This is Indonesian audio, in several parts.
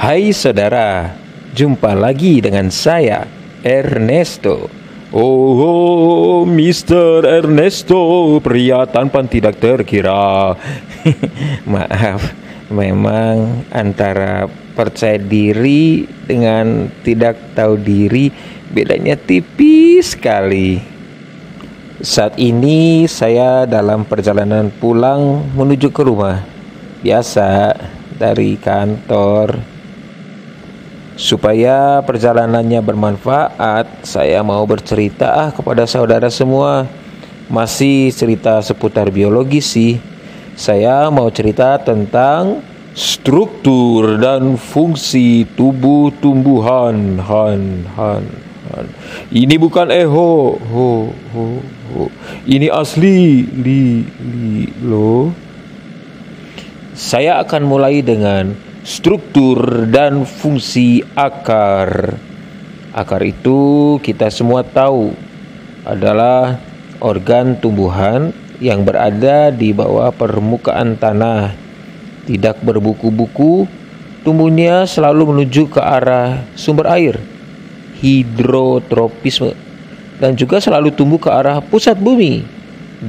Hai saudara, jumpa lagi dengan saya, Ernesto. Oh, Mr. Ernesto, pria tampan tidak terkira. Maaf, memang antara percaya diri dengan tidak tahu diri bedanya tipis sekali. Saat ini saya dalam perjalanan pulang menuju ke rumah. Biasa dari kantor. Supaya perjalanannya bermanfaat, saya mau bercerita kepada saudara semua. Masih cerita seputar biologi sih. Saya mau cerita tentang struktur dan fungsi tubuh tumbuhan. Ini bukan eho, ho. Ini asli, lo. Saya akan mulai dengan struktur dan fungsi akar. Akar itu kita semua tahu adalah organ tumbuhan yang berada di bawah permukaan tanah. Tidak berbuku-buku, tumbuhnya selalu menuju ke arah sumber air, hidrotropisme, dan juga selalu tumbuh ke arah pusat bumi,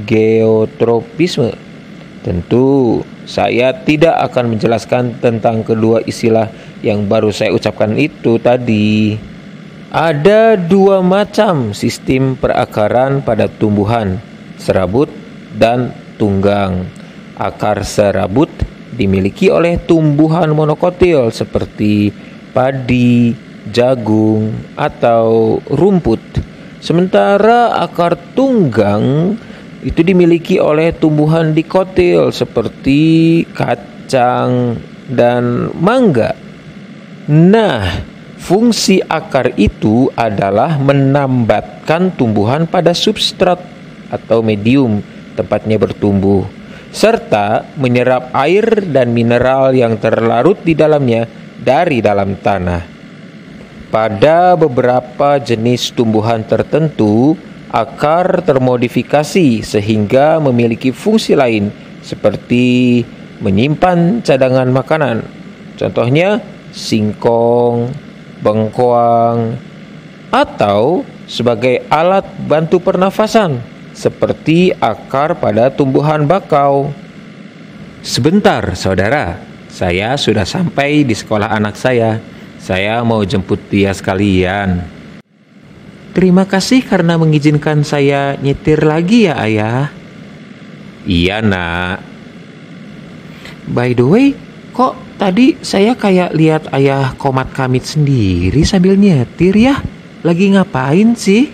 geotropisme. Tentu saya tidak akan menjelaskan tentang kedua istilah yang baru saya ucapkan itu tadi. Ada dua macam sistem perakaran pada tumbuhan, serabut dan tunggang. Akar serabut dimiliki oleh tumbuhan monokotil seperti padi, jagung, atau rumput. Sementara akar tunggang itu dimiliki oleh tumbuhan dikotil seperti kacang dan mangga. Nah, fungsi akar itu adalah menambatkan tumbuhan pada substrat atau medium tempatnya bertumbuh, serta menyerap air dan mineral yang terlarut di dalamnya dari dalam tanah. Pada beberapa jenis tumbuhan tertentu, akar termodifikasi sehingga memiliki fungsi lain seperti menyimpan cadangan makanan. Contohnya singkong, bengkoang, atau sebagai alat bantu pernafasan seperti akar pada tumbuhan bakau. Sebentar saudara, saya sudah sampai di sekolah anak saya. Saya mau jemput dia sekalian. Terima kasih karena mengizinkan saya nyetir lagi ya ayah. Iya nak. By the way, kok tadi saya kayak lihat ayah komat kamit sendiri sambil nyetir ya? Lagi ngapain sih?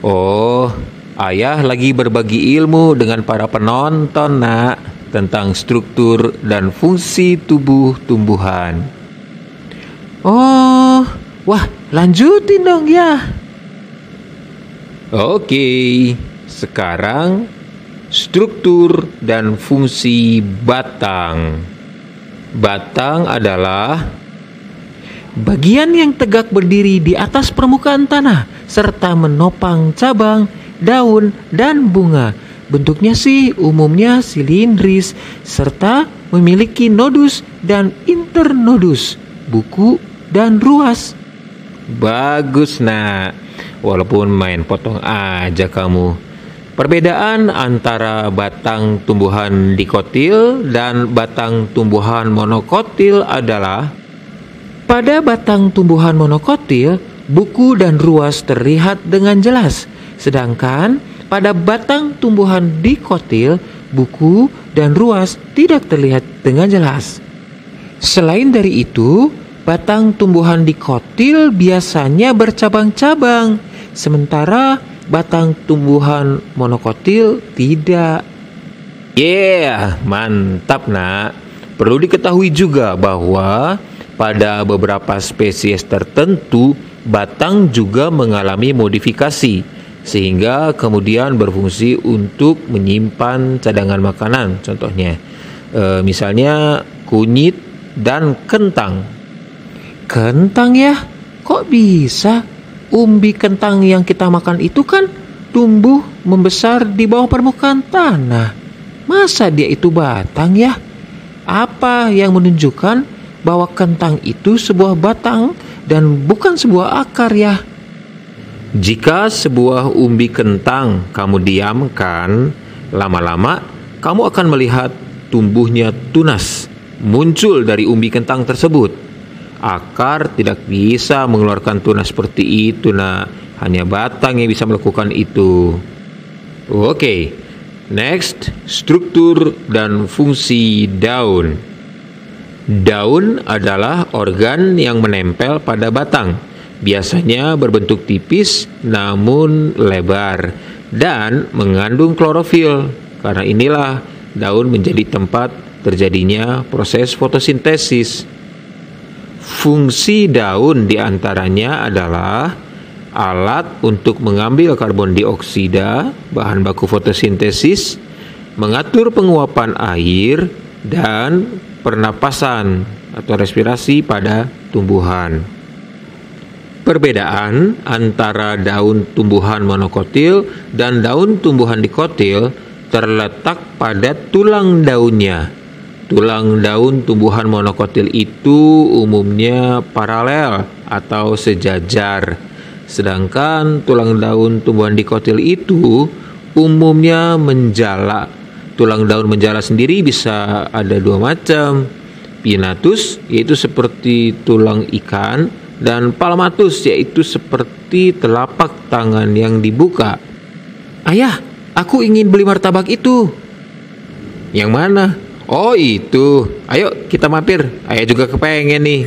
Oh, ayah lagi berbagi ilmu dengan para penonton nak, tentang struktur dan fungsi tubuh tumbuhan. Oh, wah, lanjutin dong ya. Oke, sekarang struktur dan fungsi batang. Batang adalah bagian yang tegak berdiri di atas permukaan tanah serta menopang cabang, daun, dan bunga. Bentuknya sih umumnya silindris serta memiliki nodus dan internodus, buku, dan ruas. Bagus nak, walaupun main potong aja kamu. Perbedaan antara batang tumbuhan dikotil dan batang tumbuhan monokotil adalah pada batang tumbuhan monokotil, buku dan ruas terlihat dengan jelas. Sedangkan pada batang tumbuhan dikotil, buku dan ruas tidak terlihat dengan jelas. Selain dari itu, batang tumbuhan dikotil biasanya bercabang-cabang, sementara batang tumbuhan monokotil tidak. Mantap nak. Perlu diketahui juga bahwa pada beberapa spesies tertentu, batang juga mengalami modifikasi, sehingga kemudian berfungsi untuk menyimpan cadangan makanan. Contohnya, misalnya kunyit dan kentang. Kentang ya? Kok bisa? Umbi kentang yang kita makan itu kan tumbuh membesar di bawah permukaan tanah. Masa dia itu batang ya? Apa yang menunjukkan bahwa kentang itu sebuah batang dan bukan sebuah akar ya. Jika sebuah umbi kentang kamu diamkan, lama-lama kamu akan melihat tumbuhnya tunas muncul dari umbi kentang tersebut. Akar tidak bisa mengeluarkan tunas seperti itu, nak. Hanya batang yang bisa melakukan itu. Oke, next, struktur dan fungsi daun. Daun adalah organ yang menempel pada batang. Biasanya berbentuk tipis namun lebar dan mengandung klorofil. Karena inilah daun menjadi tempat terjadinya proses fotosintesis. Fungsi daun diantaranya adalah alat untuk mengambil karbon dioksida, bahan baku fotosintesis, mengatur penguapan air, dan pernapasan atau respirasi pada tumbuhan. Perbedaan antara daun tumbuhan monokotil dan daun tumbuhan dikotil terletak pada tulang daunnya. Tulang daun tumbuhan monokotil itu umumnya paralel atau sejajar. Sedangkan tulang daun tumbuhan dikotil itu umumnya menjala. Tulang daun menjala sendiri bisa ada dua macam. Pinnatus yaitu seperti tulang ikan, dan palmatus yaitu seperti telapak tangan yang dibuka. Ayah, aku ingin beli martabak itu. Yang mana? Oh itu. Ayo kita mampir. Ayah juga kepengen nih.